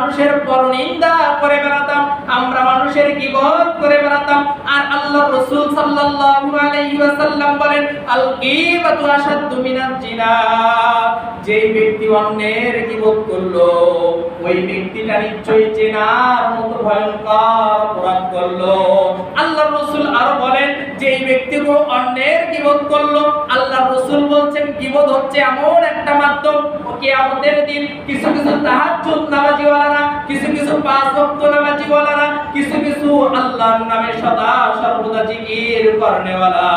মানুষের পরনিন্দা করে বেড়াতাম, আমরা মানুষের গীবত করে বেড়াতাম। আর আল্লাহর রাসূল সাল্লাল্লাহু আলাইহি ওয়াসাল্লাম বলেন, আল গীবাতু আশাদ্দু মিনাজ জিনা। যেই ব্যক্তি অন্যের গীবত করলো, ওই ব্যক্তিটা নিশ্চয়ই জিনার মতো ভয়ঙ্কর অপরাধ করলো। আল্লাহর রাসূল আরো বলেন, যেই ব্যক্তিগুলো অন্যের গীবত করলো, আল্লাহর রাসূল বলছেন গীবত হচ্ছে এমন একটা মাধ্যম, কিয়ামতের দিন কিছু কিছু তাহাজ্জুদ নামাজীওয়ালারা, কিছু কিছু পাঁচ ওয়াক্ত নামাজীওয়ালারা, কিছু কিছু আল্লাহর নামে সদা সর্বদা জিকির করনেওয়ালা,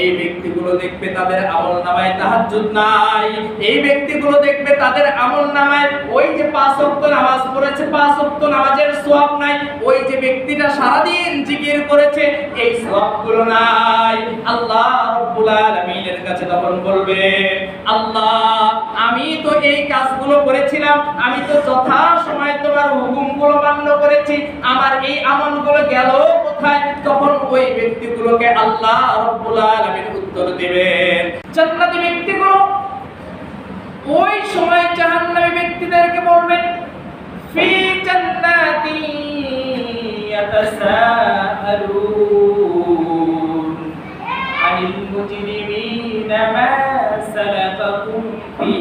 এই ব্যক্তিগুলো দেখবে তাদের আমলনামায় তাহাজ্জুদ নাই। এই ব্যক্তিগুলো দেখবে তাদের আমলনামায় ওই যে পাঁচ ওয়াক্ত নামাজ পড়েছে, পাঁচ ওয়াক্ত নামাজের সওয়াব নাই। ওই যে ব্যক্তিটা সারাদিন জিকির করেছে, এই সওয়াবগুলো নাই। আল্লাহ রাব্বুল আলামিনের কাছে তখন বলবে, আল্লাহ আমি তো এই কাজগুলো করেছিলাম, আমি তো যথা সময় তোমার হুকুমগুলো মান্য করেছি, আমার এই আমলগুলো গেল কোথায়? তখন ওই ব্যক্তিগুলোকে আল্লাহ রাব্বুল আলামিন উত্তর দিবেন। জান্নাতি ব্যক্তিগুলো ওই সময় জাহান্নামী ব্যক্তিদেরকে বলবেন, ফি জান্নাতি ইয়াতাসাআলুন আনিল মুজরিমিনা মা সালাকাকুম ফি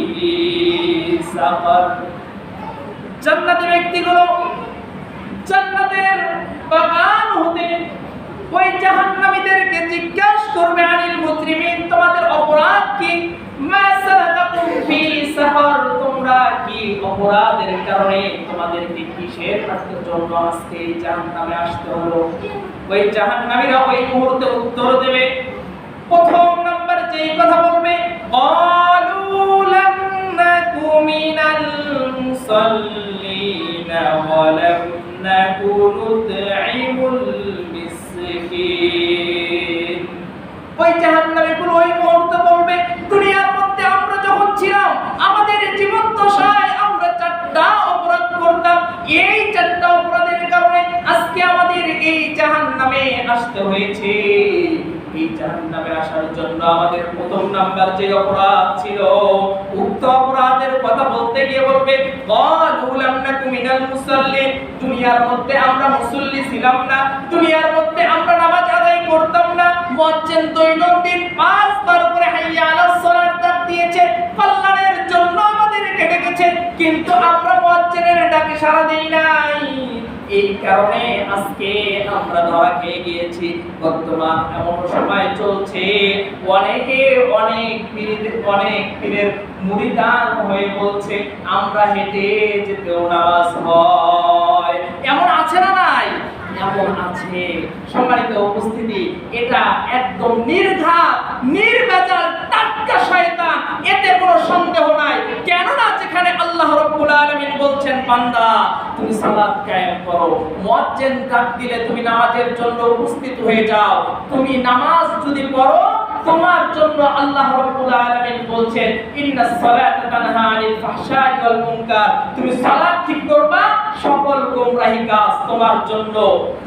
সাকার। জান্নাতি ব্যক্তিগুলো জান্নাতের বাগান হতে ওই জাহান্নামীদেরকে জিজ্ঞাসা করবে, আনিল মুজরিমিন, তোমাদের অপরাধ কি? মা সালাকাকুম ফি সাকার, তোমরা কি অপরাধের কারণে তোমাদেরকে কিসের জন্য আজকে এই জাহান্নামে আসতে হলো? ওই জাহান্নামীরা ওই মুহূর্তে উত্তর দেবে, প্রথম নাম্বার যেই কথা বলবে, ক্বালু লাম নাকু মিনাল মুসাল্লিনা ওয়া লাম নাকু নুতঈমুল মিসকিন। ওই জাহান্নামীগুলো ওই মুহূর্তে বলবে, দুনিয়ার মধ্যে আমরা যখন ছিলাম, আমাদের জীবন দশায় আমরা চারটা অপরাধ করতাম, এই চারটা অপরাধের কারণে আজকে আমাদের এই জাহান্নামে আসতে হয়েছে। এই জাহান্নামে আসার জন্য আমাদের প্রথম নাম্বার যে অপরাধ ছিল, উক্ত অপরাধের কথা বলতে গিয়ে বলবে, ক্বালু লাম নাকু মিনাল মুসাল্লিন, দুনিয়ার মধ্যে আমরা মুসল্লি ছিলাম না, দুনিয়ার মধ্যে আমরা নামাজ আদায় করতাম না। মুয়াজ্জিন দৈনন্দিন 5 বার করে হাইয়া আলাস সালাত ডাক দিয়েছে, কল্যাণের জন্য আমাদেরকে ডেকেছে, কিন্তু আমরা মুয়াজ্জিনের ডাকে সাড়া দেই নাই। এই কারণে আজকে আমরা ধরা খেয়ে গিয়েছি। বর্তমান এমন সময় চলছে, অনেকে অনেক পীরের মুরিদান হয়ে বলছে আমরা হেঁটে যেতেও নামাজ হয়। এমন আছে না নাই? এমন আছে। সম্মানিত উপস্থিতি, এটা একদম নির্ঘাত নির্ভেজাল টাটকা শয়তান, এতে কোনো সন্দেহ নাই। কেননা যেখানে আল্লাহ রাব্বুল আলামিন বলছেন, বান্দা তুমি সালাত কায়েম করো, মুয়াজ্জিন ডাক দিলে তুমি নামাজের জন্য উপস্থিত হয়ে যাও, তুমি নামাজ যদি পড়ো, তোমার জন্য আল্লাহ রাব্বুল আলামিন বলছেন, ইন্নাস সালাতা তানহা আনিল ফাহশাই ওয়াল মুনকার, তুমি সালাত ঠিক করবা, সকল গোমরাহি কাজ তোমার জন্য,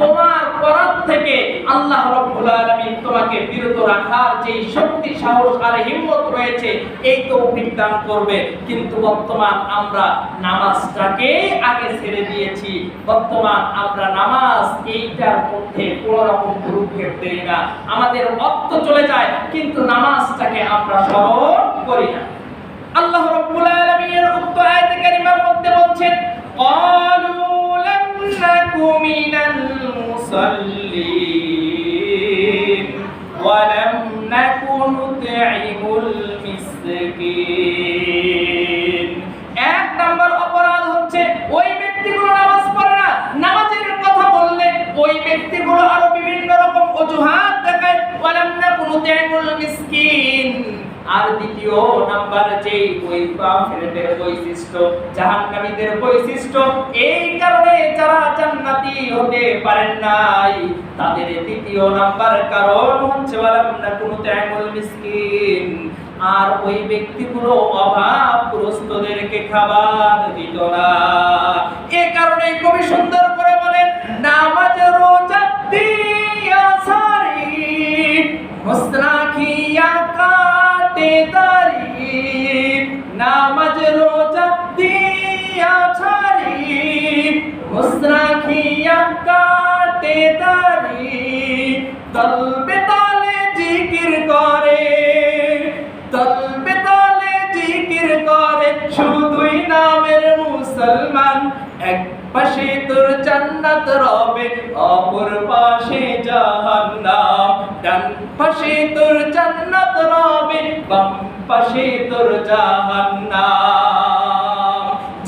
তোমার পরাত থেকে আল্লাহ রাব্বুল আলামিন তোমাকে বিরত রাখার যে শক্তি, সাহস আর হিম্মত রয়েছে, এই তৌফিক দান করবে। কিন্তু বর্তমান আমরা নামাজটাকে আগে ছেড়ে দিয়েছি। বর্তমান আমরা নামাজ এইটার মধ্যে কোনো রকম ভ্রুক্ষেপ দেই না, আমাদের অর্থ চলে যায়, কিন্তু নামাজটাকে আমরা স্মরণ করি না। আল্লাহ রাব্বুল আলামিনের উক্ত আয়াতে কারিমার মধ্যে বলছেন, ক্বালু লাম নাকু মিনাল মুসাল্লিন ওয়া লাম নাকু নুতঈমুল মিসকিন। এক নাম্বার অপরাধ হচ্ছে ওই ব্যক্তিগুলো নামাজ পড়ে না। নামাজের কথা বললে ওই ব্যক্তিগুলো আরো বিভিন্ন রকম অজুহাত দেখায়, ওয়া লাম নাকু নুতঈমুল মিসকিন। আর দ্বিতীয় নাম্বার যে ওই কাফেরদের বৈশিষ্ট্য, জাহান্নামীদের বৈশিষ্ট্য, এই কারণে যারা জান্নাতি হতে পারেন নাই, তাদের দ্বিতীয় নাম্বার কারণ হচ্ছে ওয়ালাম নাকুনু তা'ইমুল মিসকিন। আর ওই ব্যক্তিগুলো অভাবগ্রস্তদেরকে খাবার দিত না। এই কারণে কবি সুন্দর করে বলেন, নামাজ রোজা দিয়া সারি হোসনা খিয়া কাটে দারি, নামাজ রোজা দিয়া ছাড়ি তলবে তলে জিকির করে, তলবে তলে জিকির করে, শুধুই নামের মুসলমান। এক পাশে তোর জান্নাত রবে, অপর পাশে জাহান্নাম। ডান পাশে তোর জান্নাত রবে, বাম পাশে তোর জাহান্নাম।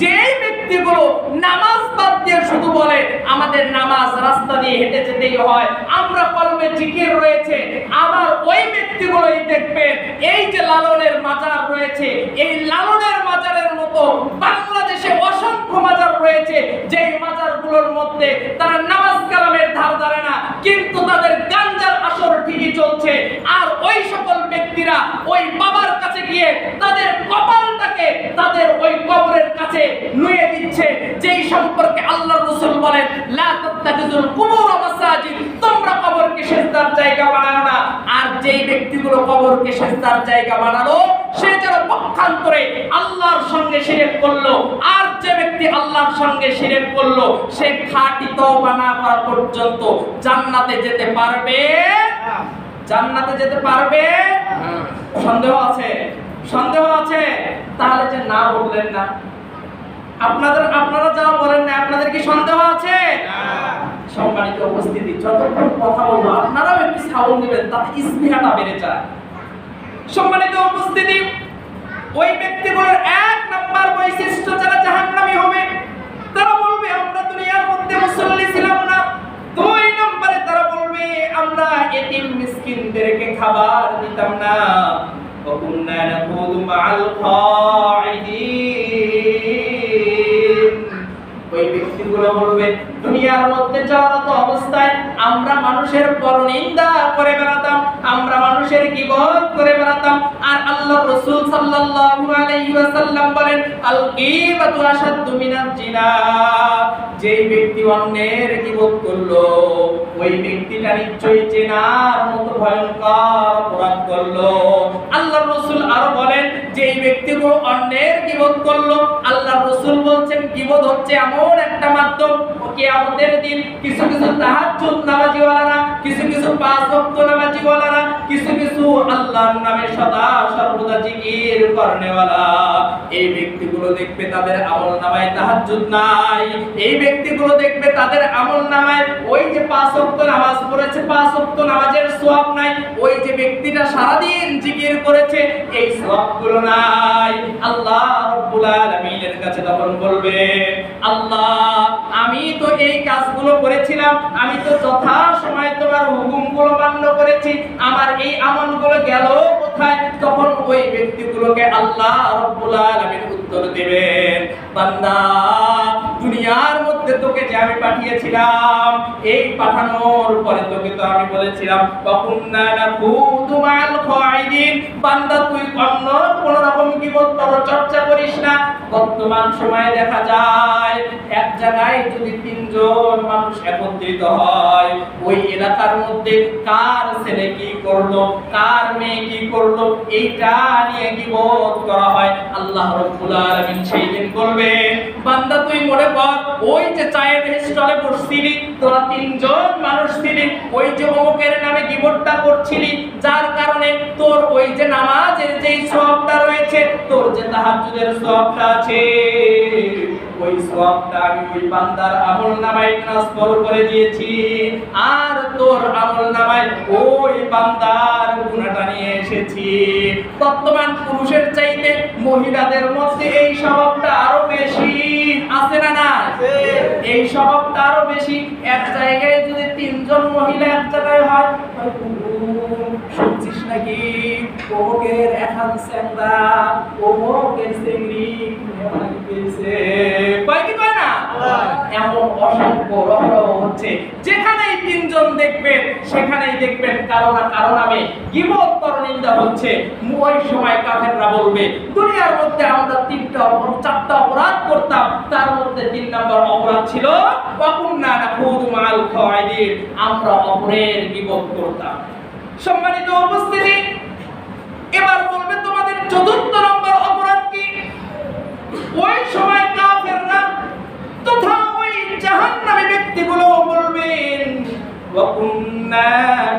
যে ব্যক্তিগুলো নামাজ বাদ দিয়ে শুধু বলে আমাদের নামাজ রাস্তা দিয়ে হেঁটে যেতেই হয়, আমরা কলবে জিকির রয়েছে, আবার ওই ব্যক্তিগুলোই দেখবেন এই যে লালনের মাজার রয়েছে, এই লালনের মাজারের মতো বাংলাদেশে অসংখ্য মাজার রয়েছে, যেই মাজারগুলোর মধ্যে তারা নামাজ কালামের ধার ধারে না, কিন্তু তাদের গাঞ্জার আসর ঠিকই চলছে। আর ওই সকল ব্যক্তিরা ওই বাবার কাছে গিয়ে তাদের কপালটাকে তাদের ওই কবরের কাছে নুয়ে দিচ্ছে, যেই সম্পর্কে আল্লাহর রাসূল বলেন লা তাত্তাখিযুল কুবুর মাসাজিদ, তোমরা কবরকে সিজদার জায়গা বানাও না। আর যেই ব্যক্তিগুলো কবরকে সিজদার জায়গা বানালো, সে যেন পক্ষান্তরে আল্লাহর সঙ্গে শিরক করলো। আর যে ব্যক্তি আল্লাহর সঙ্গে শিরক করলো, সে খাঁটি তওবা না করা পর্যন্ত জান্নাতে যেতে পারবে? জান্নাতে যেতে পারবে? সন্দেহ আছে? সন্দেহ আছে? তাহলে যে না বললেন না, আপনারা যা বলেন না, আপনাদের কি সন্দেহ আছে? সম্মানিত উপস্থিতি, যতক্ষণ কথা বলবো আপনারাও একটু সাউন্ড দিবেন, তাতে ইসমিহাটা বেড়ে যায়। সম্মানিত উপস্থিতি, ওই ব্যক্তিগুলোর এক নাম্বার বৈশিষ্ট্য, যারা জাহান্নামী হবে, তারা বলবে আমরা দুনিয়ার মধ্যে মুসল্লি ছিলাম না। দুই নম্বরে তারা বলবে আমরা এতিম মিসকিনদেরকে খাবার দিতাম না। وَكُنَّا نَخُوضُ مَعَ الْخَائِضِينَ। ওই ব্যক্তিগুলো বলবে দুনিয়ার মধ্যে চলারত অবস্থায় আমরা মানুষের পরনিন্দা করে বেড়াতাম, আমরা মানুষের গীবত করে বেড়াতাম। আর আল্লাহর রাসূল সাল্লাল্লাহু আলাইহি ওয়াসাল্লাম বলেন আল গীবাতু আশাদ্দু মিনাজ জিনা। যেই ব্যক্তি অন্যের গীবত করলো, ওই ব্যক্তিটা নিশ্চয়ই জিনার মতো ভয়ঙ্কর অপরাধ করলো। আল্লাহর রাসূল আরো বলেন যেই ব্যক্তিগুলো অন্যের গীবত করলো, আল্লাহর রাসূল বলছেন গীবত হচ্ছে এমন একটা মাধ্যম, কিয়ামতের দিন কিছু কিছু তাহাজ্জুদ নামাজীওয়ালারা, কিছু কিছু পাঁচ ওয়াক্ত নামাজীওয়ালারা, কিছু কিছু আল্লাহর নামে সদা সর্বদা জিকির করনেওয়ালা, এই ব্যক্তিগুলো দেখবে তাদের আমলনামায় তাহাজ্জুদ নাই। এই ব্যক্তিগুলো দেখবে তাদের আমলনামায় ওই যে পাঁচ ওয়াক্ত নামাজ পড়েছে, পাঁচ ওয়াক্ত নামাজের সওয়াব নাই। ওই যে ব্যক্তিটা সারা দিন জিকির করেছে, এই সওয়াবগুলো নাই। আল্লাহ রাব্বুল আলামিনের কাছে তখন বলবে আল্লাহ আমি তো এই কাজগুলো করেছিলাম, আমি তো যথা সময় তোমার হুকুমগুলো মান্য করেছি, আমার এই আমলগুলো গেল কোথায়? তখন ওই ব্যক্তিগুলোকে আল্লাহ রাব্বুল আলামিন উত্তর দিবেন বান্দা দুনিয়ার মধ্যে তোকে যে আমি পাঠিয়েছিলাম, এই পাঠানোর পরে তোকে তো আমি বলেছিলাম ওয়াকুন্না নাখুদু মা'আল খাইদিন, বান্দা তুই অন্য কোন রকম গীবত চর্চা করিস না। বর্তমান সময়ে দেখা যায় এক জায়গায় যদি তিনজন মানুষ একত্রিত হয়, ওই এলাকার মধ্যে কার ছেলে কি করলো, কার মেয়ে কি করলো, এইটা নিয়ে গীবত করা হয়। আল্লাহ রাব্বুল আলামিন সেই দিন বলবেন বান্দা তুই মনে কর ওই যে চায়ের স্টলে বসছিলি, তোরা তিনজন মানুষ ছিলি, ওই যে অমুকের নামে গীবতটা করছিলি, যার কারণে তোর ওই যে নামাজের যে সওয়াবটা রয়েছে, তোর যে তাহাজ্জুদের সওয়াবটা আছে, ওই সওয়াবটা আমি ওই বান্দার আমলনামায় ট্রান্সফার করে দিয়েছি, আর তোর আমলনামায় ওই বান্দার গুনাহটা নিয়ে এসেছি। বর্তমান পুরুষের চাইতে মহিলাদের মধ্যে এই স্বভাবটা আরো বেশি আছে না? না, এই স্বভাবটা আরো বেশি। এক জায়গায় যদি তিনজন মহিলা এক জায়গায় হয়, শুনছিস নাকি অমুকের এখন স্যাংরা, অমুকের সেংরি কয় কি কয় না? এমন অসংখ্য রহরহ হচ্ছে, যেখানেই তিনজন দেখবেন সেখানেই দেখবেন কারো না কারো নামে গীবত পরনিন্দা হচ্ছে। ওই সময় কাফেররা বলবে দুনিয়ার মধ্যে আমরা চারটা অপরাধ করতাম, তার মধ্যে 3 নম্বর অপরাধ ছিল ওয়াকুন্না নাখুদু মা'আল খাইদিন, আমরা অপরের গীবত করতাম। সম্মানিত উপস্থিতি, এবার বলবে তোমাদের 4র্থ নম্বর অপরাধ কি? ওই সময় কাফেররা তথা ওই জাহান্নামী ব্যক্তিগুলো বলবেন ওয়াকুন্না কুন্না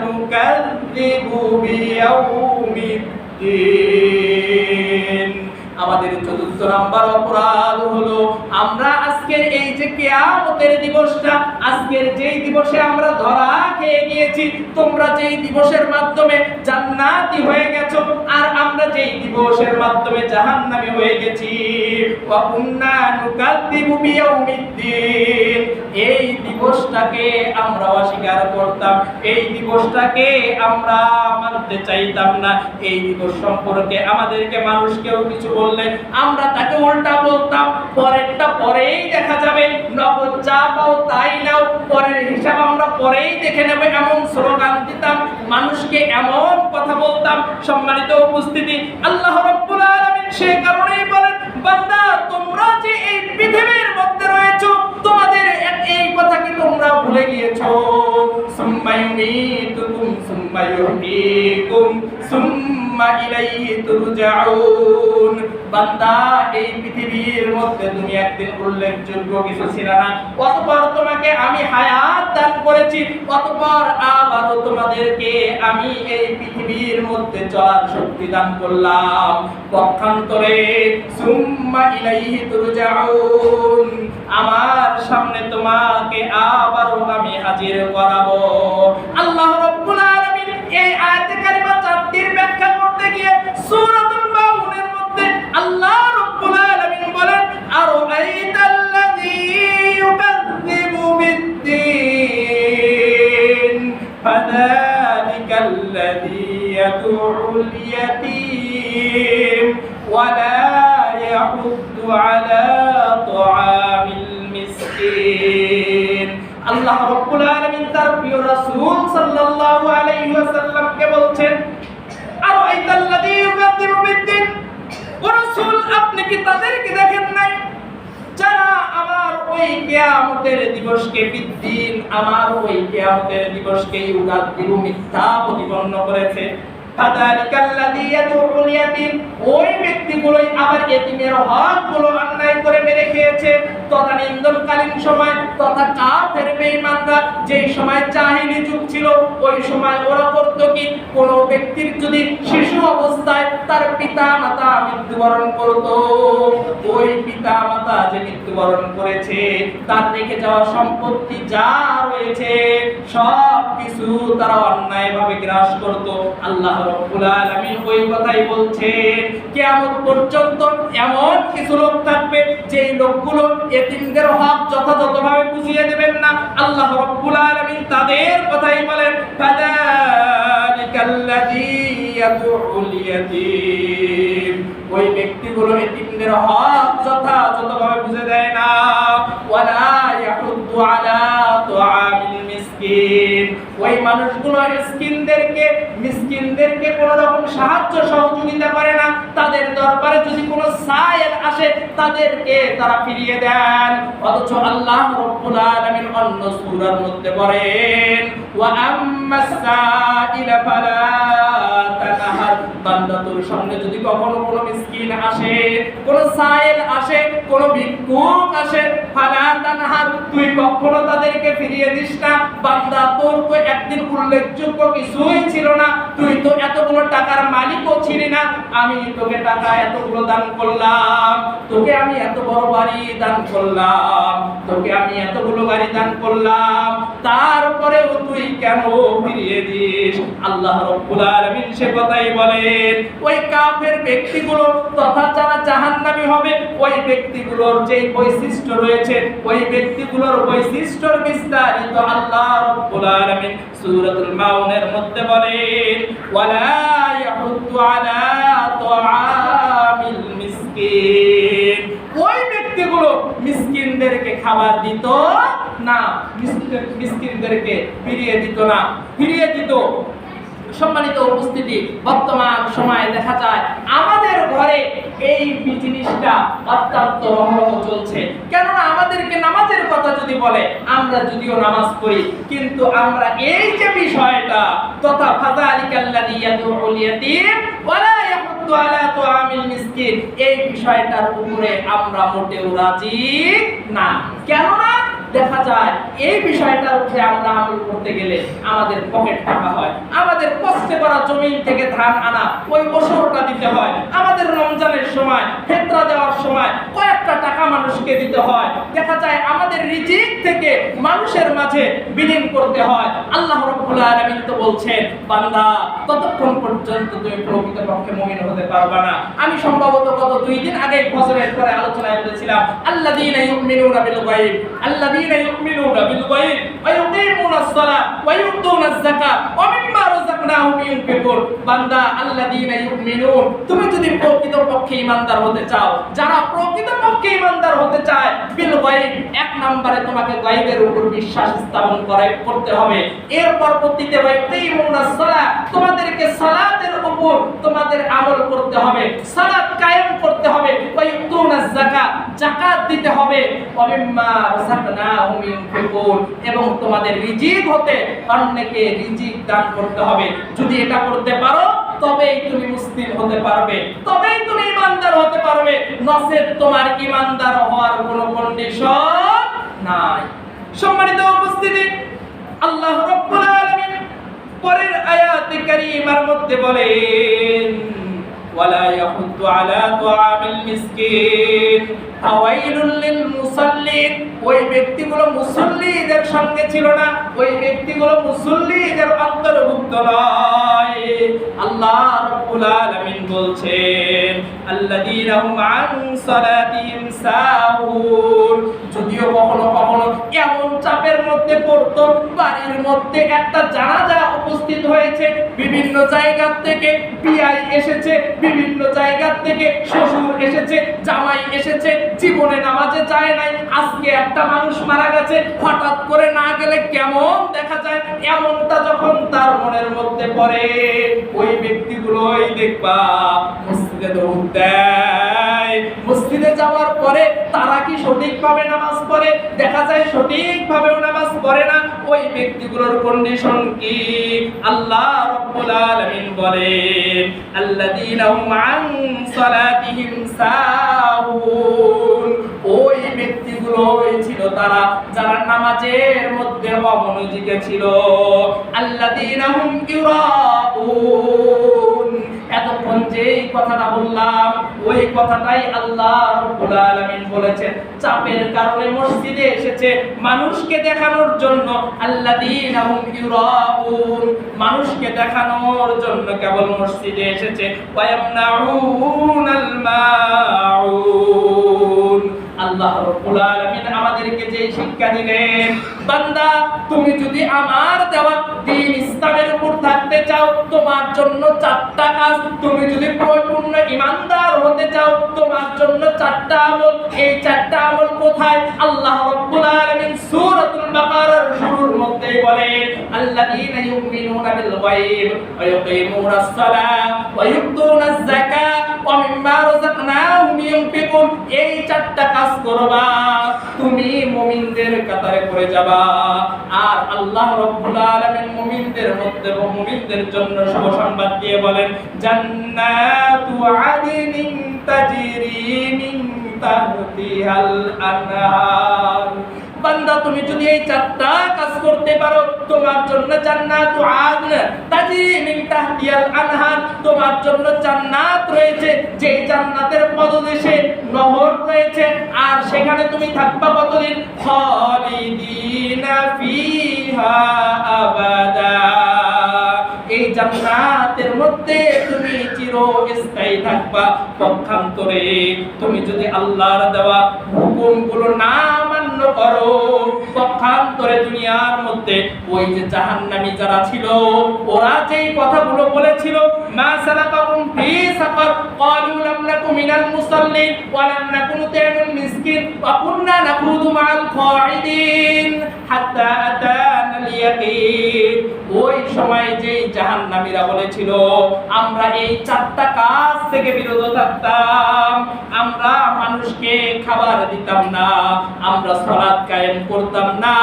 নুকাযযিবু বিয়াউমিদ্দিন। আমাদের চতুর্থ নাম্বার অপরাধ হলো আমরা আজকের এই যে কিয়ামতের দিবসটা, আজকের যেই দিবসে আমরা ধরা খেয়ে গিয়েছি, তোমরা যেই দিবসের মাধ্যমে জান্নাতি হয়ে গেছো আর আমরা যেই দিবসের মাধ্যমে জাহান্নামী হয়ে গেছি, ওয়া কুন্না নুকাযযিবু বিয়াউমিদ্দিন, এই দিবসটাকে আমরা অস্বীকার করতাম, এই দিবসটাকে আমরা মানতে চাইতাম না। এই দিবস সম্পর্কে আমাদেরকে মানুষ কেউ কিছু বললে আমরা তাকে উল্টা বলতাম, পরেরটা পরেই দেখা যাবে, নগদ যা পাও তাই নাও, পরের হিসাব আমরা পরেই দেখে নেব, এমন স্লোগান দিতাম, মানুষকে এমন কথা বলতাম। সম্মানিত উপস্থিতি, আল্লাহ রাব্বুল আলামিন সেই কারণেই বলেন, বান্দা তোমরা যে এই পৃথিবীর মধ্যে রয়েছো, তোমাদের এই কথা কি তোমরা ভুলে গিয়েছো? সুম্মা ইউমীতুকুম সুম্মা ইউহয়ীকুম সুম্মা ইলাইহি তুরজাউন। বান্দা এই পৃথিবীর মধ্যে তুমি একদিন উল্লেখযোগ্য কিছু ছিল না, অতঃপর তোমাকে আমি হায়াত দান করেছি, অতঃপর আবারও তোমাদেরকে আমি এই পৃথিবীর মধ্যে চলার শক্তি দান করলাম। পক্ষান্তরে সুম্মা ইলাইহি তুরজাউন, আমার সামনে তোমাকে আবারও আমি হাজির করাবো। আল্লাহ রাব্বুল আলামিন এই আয়াতে কারিমা চারটির ব্যাখ্যা করতে গিয়ে সূরাতুল মাউনের মধ্যে আল্লাহ রাব্বুল আলামিন বলেন, আরাআইতাল্লাযী ইউকাযযিবু বিদ্দীন ফাযালিকাল্লাযী ইয়াদউল ইয়াতীম ওয়া লা ইয়াহুদ্দু আলা তাআমিল মিসকিন। আল্লাহ রাব্বুল আলামিন তার প্রিয় রাসূল সাল্লাল্লাহু আলাইহি ওয়াসাল্লামকে বলছেন, আরাআইতাল্লাযী ইউকাযযিবু বিদ্দীন, ও রাসূল আপনি কি তাদেরকে দেখেন নাই যারা আমার ওই কিয়ামতের দিবসকে বিদ্দীন, আমার ওই কিয়ামতের দিবসকে ইউকাযযিবু মিথ্যা প্রতিপন্ন করেছে। ফাযালিকাল্লাযী ইয়াদউল ইয়াতীম, ওই ব্যক্তিগুলোই আবার এতিমের হকগুলো অন্যায় করে মেরে খেয়েছে। তদানীন্তনকালীন সময় তথা কাফের বেঈমানরা যেই সময় জাহেলি যুগ ছিল, ওই সময় ওরা করতো কি, কোনো ব্যক্তির যদি শিশু অবস্থায় তার পিতা মাতা মৃত্যুবরণ করত, ওই পিতা মাতা যে মৃত্যুবরণ করেছে তার রেখে যাওয়া সম্পত্তি যা রয়েছে সব কিছু তারা অন্যায়ভাবে গ্রাস করত। আল্লাহ রাব্বুল আলামিন ওই কথাই বলছেন, কিয়ামত পর্যন্ত এমন কিছু লোক থাকবে যেই লোকগুলো এতিমদের হক যথাযথভাবে বুঝিয়ে দেবেন না। আল্লাহ রাব্বুল আলামিন তাদের কথাই বলেন, ফাযালিকাল্লাযী ইয়াদউল ইয়াতীম, ওই ব্যক্তিগুলো এতিমদের হক যথাযথভাবে বুঝে দেয় না। ওয়া লা ইয়াহুদ্দু আলা তাআমিল মিসকিন, ওই মানুষগুলো মিসকিনদেরকে কোনো রকম সাহায্য সহযোগিতা করে না। তাদের দরবারে যদি কোনো সায়েল আসে তাদেরকে তারা ফিরিয়ে দেন। অথচ আল্লাহ রাব্বুল আলামিন অন্য সূরার মধ্যে বলেন, ওয়া আম্মাস সাইলা ফালা তানহার, বান্দা তোর সামনে যদি কখনো কোনো মিসকিন আসে, কোনো সায়েল আসে, কোনো ভিক্ষুক আসে, ফালা তানহার, তুই কখনো তাদেরকে ফিরিয়ে দিস না। বান্দা তোর তো একদিন উল্লেখযোগ্য কিছুই ছিল না, তুই তো এতগুলো টাকার মালিকও ছিলি না, আমি তোকে টাকা এতগুলো দান করলাম, তোকে আমি এত বড় বাড়ি দান করলাম, তোকে আমি এতগুলো গাড়ি দান করলাম, তারপরেও তুই কেন ফিরিয়ে দিস? আল্লাহ রাব্বুল আলামিন সে কথাই বলেন, ওই কাফের ব্যক্তিগুলো তথা যারা জাহান্নামী হবে, ওই ব্যক্তিগুলোর যে বৈশিষ্ট্য রয়েছে, ওই ব্যক্তিগুলোর বৈশিষ্ট্যর বিস্তারিত আল্লাহ রাব্বুল আলামিন সূরাতুল মাউনের মধ্যে বলেন, ওয়ালা ইয়াহুদ্দু আলা তাআমিল মিসকিন, ওই ব্যক্তিগুলো মিসকিনদেরকে খাবার দিত না, মিসকিনদেরকে ফিরিয়ে দিত। সম্মানিত উপস্থিতি, বর্তমান সময়ে দেখা যায় আমাদের ঘরে এই জিনিসটা অত্যন্ত রমরম চলছে। কেননা আমাদেরকে নামাজের কথা যদি বলে, আমরা যদিও নামাজ পড়ি, কিন্তু আমরা এই যে বিষয়টা তথা ফাযালিকাল্লাযী ইয়াদউল ইয়াতীম ওয়া লা ইয়াহুদ্দু আলা তাআমিল মিসকিন, এই বিষয়টার উপরে আমরা মোটেও রাজি না। কেননা দেখা যায় এই বিষয়টার উপরে আমরা আমল করতে গেলে আমাদের পকেট টাকা হয়, আমাদের কষ্টে করা জমিন থেকে ধান আনা ওই ওসরটা দিতে হয়, আমাদের রমজানের সময় ফিতরা দেওয়ার সময় কয়েকটা টাকা মানুষকে দিতে হয়, দেখা যায় আমাদের রিজিক থেকে মানুষের মাঝে বিলীন করতে হয়। আল্লাহ রাব্বুল আলামিন তো বলছেন, বান্দা ততক্ষণ পর্যন্ত তুমি প্রকৃতপক্ষে মুমিন হতে পারবে না। আমি সম্ভবত গত 2 দিন আগে ফজরের পরে আলোচনায় বলেছিলাম, আল্লাযীনা ইউমিনুনা বিল গায়ব, আল্লাযীনা ইউমিনুনা বিল গায়ব ওয়া ইউকিমুনাস সালাত ওয়া ইউতুনাজ যাকাত ওয়া মিম্মা রাযাকনাহুম ইউনফিকুন। বান্দা আল্লাযীনা ইউমিনুন, তুমি যদি প্রকৃতপক্ষে ঈমানদার হতে চাও, যারা প্রকৃতপক্ষে ঈমানদার হতে চায়, বিল গায়ব, এক নম্বরে তোমাকে গায়বের উপর বিশ্বাস স্থাপন করতে হবে। এর পরবর্তীতে ওয়া ইউকিমুনাস সালাত, তোমাদেরকে সালাতের উপর তোমাদের আমল করতে হবে, সালাত কায়েম করতে হবে। ওয়া ইউতুনাজ যাকাত, যাকাত দিতে হবে। ওয়া মিম্মা রাযাকনাহুম ইউনফিকুন, এবং তোমাদের রিজিক হতে অন্যকে রিজিক দান করতে হবে। যদি এটা করতে পারো তবেই তুমি মুসলিম হতে পারবে, তবেই তুমি ঈমানদার হতে পারবে, নচেত তোমার ঈমানদার হওয়ার কোনো কন্ডিশন নাই। সম্মানিত উপস্থিতি, আল্লাহ রাব্বুল আলামিন পরের আয়াতে কারীমার মধ্যে বলেন, ওয়ালা ইয়াহুদ্দু আলা তুআমিল মিসকিন ফাওয়াইলুল লিল মুসাল্লিন। ওই ব্যক্তিগুলো মুসল্লিদের সঙ্গে ছিল না, ওই ব্যক্তিগুলো মুসল্লিদের অন্তর্ভুক্ত নয়। আল্লাহ রাব্বুল আলামিন বলছেন, আল্লাযীনা হুম আন সালাতিহিম সাহুন। যদিও কখনো কখনো এমন চাপের মধ্যে পড়তো, বাড়ির মধ্যে একটা জানাজা উপস্থিত হয়েছে, বিভিন্ন জায়গা থেকে বিআই এসেছে, বিভিন্ন জায়গা থেকে শ্বশুর এসেছে, জামাই এসেছে, জীবনে নামাজে যায় নাই, আজকে একটা মানুষ মারা গেছে, হঠাৎ করে না গেলে কেমন দেখা যায়, এমনটা যখন তার মনের মধ্যে পড়ে, ওই ব্যক্তিগুলোই দেখবা মসজিদে দৌড় দেয়। মসজিদে যাওয়ার পরে তারা কি সঠিকভাবে নামাজ পড়ে? দেখা যায় সঠিকভাবে নামাজ পড়ে না। ওই ব্যক্তিগুলোর কন্ডিশন কি? আল্লাহ রাব্বুল আলামিন বলেন, আল্লাযীনা হুম আন সালাতিহিম সাহুন। ওই ব্যক্তিগুলোই ছিল তারা যারা নামাজের মধ্যে অমনোযোগী ছিল। আল্লাযীনা হুম ইউরাউন। এতক্ষণ যেই কথাটা বললাম, ওই কথাটাই আল্লাহ রাব্বুল আলামিন বলেছেন, চাপের কারণে মসজিদে এসেছে মানুষকে দেখানোর জন্য। আল্লাযীনা হুম ইউরাউন, মানুষকে দেখানোর জন্য কেবল মসজিদে এসেছে। ওয়া ইয়ামনাউনাল মাউন। আল্লাহ রাব্বুল আলামিন আমাদেরকে যে শিক্ষা দিলেন, বান্দা তুমি যদি আমার দেওয়া দ্বীন ইসলামের উপর থাকতে চাও, তোমার জন্য 4টা কাজ। তুমি যদি পরিপূর্ণ ঈমানদার হতে চাও, তোমার জন্য 4টা আমল। এই 4টা আমল কোথায়? আল্লাহ রাব্বুল আলামিন সূরাতুল বাকারার শুরুর মধ্যেই বলেন, আল্লাযীনা ইউমিনুনা বিল গায়ব ওয়া ইউকিমুনাস সালাত ওয়া ইউতুনাজ যাকাত ওয়া মিম্মা রাযাকনাহুম ইউনফিকুন। এই 4টা কাজ করবা, তুমি মুমিনদের কাতারে পড়ে যাবা। আর আল্লাহ রাব্বুল আলামিন মুমিনদের মধ্যে মুমিনদের জন্য শুভ সংবাদ দিয়ে বলেন, জান্নাতু আদনিন তাজরি মিন তাহতিহাল আনহার। বান্দা তুমি যদি এই 4টা কাজ করতে পারো, তোমার জন্য জান্নাতু আদন তাজরি মিন তাহতিহাল আনহার, তোমার জন্য জান্নাত রয়েছে, যে জান্নাতের পদদেশে নহর রয়েছে, আর সেখানে তুমি থাকবা কতদিন? খালিদিনা ফিহা আবাদা। এই জান্নাতের মধ্যে তুমি চিরস্থায়ী থাকবা। পক্ষান্তরে তুমি যদি আল্লাহর দেওয়া হুকুমগুলো না মান্য করো, পক্ষান্তরে দুনিয়ার মধ্যে ওই যে জাহান্নামী যারা ছিল, ওরা যেই কথাগুলো বলেছিল, মা সালাকাকুম ফি সাকার ক্বালু লাম নাকু মিনাল মুসাল্লিন ওয়া লাম নাকু নুতি'মুল মিসকিন ওয়া কুননা নাখুদু মা'আল খাইদিন হাত্তা আতানাল ইয়াকিন। ওই সময় যেই জাহান্নামীরা বলেছিল, আমরা এই 4টা কাজ থেকে বিরত থাকতাম, আমরা মানুষকে খাবার দিতাম না, আমরা সালাত কায়েম করতাম না,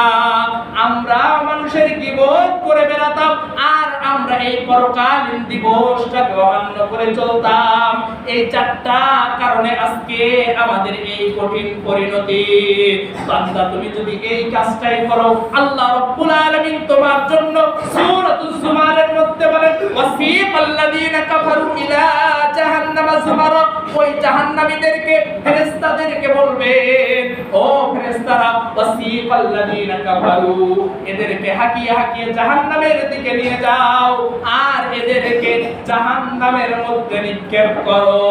আমরা মানুষের গীবত করে বেড়াতাম, আর আমরা এই পরকালীন দিবসটাকে অমান্য করে চলতাম। এই চারটা কারণে আজকে আমাদের এই কঠিন পরিণতি। বান্দা তুমি যদি এই কাজটাই করো, আল্লাহ রাব্বুল আলামিন তোমার জন্য সূরাতুজ জুমারের মধ্যে বলেন ওয়াসিকাল্লাযীনা কাফারু ইলা জাহান্নামা যুমারা, ওই জাহান্নামীদেরকে ফেরেশতাদেরকে বলবেন, ও ফেরেশতারা ওয়াসিকাল্লাযীনা কাফারু, এদেরকে হাকিয়ে হাকিয়ে জাহান্নামের দিকে নিয়ে যাও আর এদেরকে জাহান্নামের মধ্যে নিক্ষেপ করো।